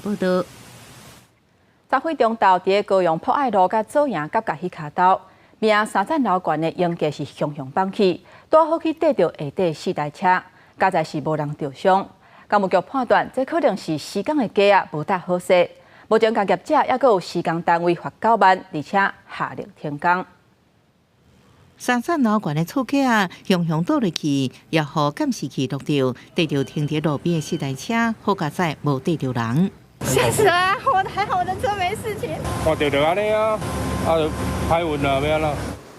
报道。杂货中道伫高雄博爱路甲左营甲甲迄卡道，命3层楼悬的应该是熊熊放弃，拄好去缀到下底4台车，加在是无人受伤。干务局判断，这可能是施工的计划无达好势。目前，业者也阁有施工单位罚9万，而且下令停工。3层楼悬的厝架熊熊倒落去，也互监视器录到，缀到停伫路边的4台车，好佳在无缀到人。吓死了啊！还好我的车没事情。看到就安尼啊，就歹运啦，要安怎？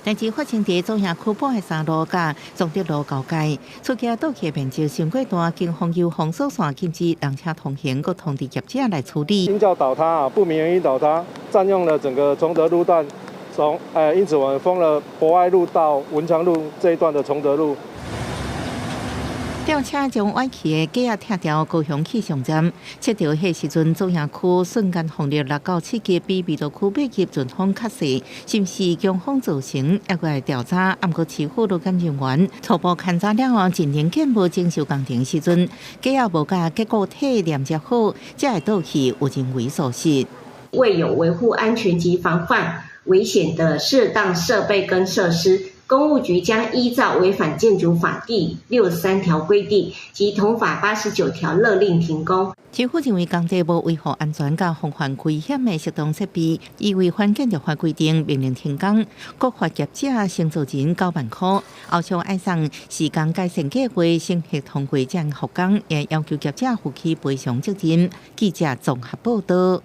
但是发生伫中亚区保的3路甲中德路交界，厝架倒去面积伤过大，警方由封锁线禁止人车通行，佮通知业者来处理。因叫倒塌啊，不明原因倒塌，占用了整个崇德路段，因此我们封了博爱路到文昌路这一段的崇德路。吊车将歪去的架啊拆掉高雄气象站，测到迄时阵中亚区瞬间风力6到7级，比美乐区8级阵风较细，是毋是强风造成？还来调查。毋过市府路检人员初步勘查了后，今年建无整修工程时阵，架啊无甲结构体连接好，才会倒去有人为所失。未有维护安全及防范危险的适当设备跟设施。公务局将依照违反建筑法第63条规定及同法89条勒令停工。市府认为工地无维护安全甲防范危险的适当设备，依违反建筑法规定命令停工，各罚业者先做钱9万块，后续爱送施工改善计划审核通过才复工，也要求业者负起赔偿责任。记者综合报道。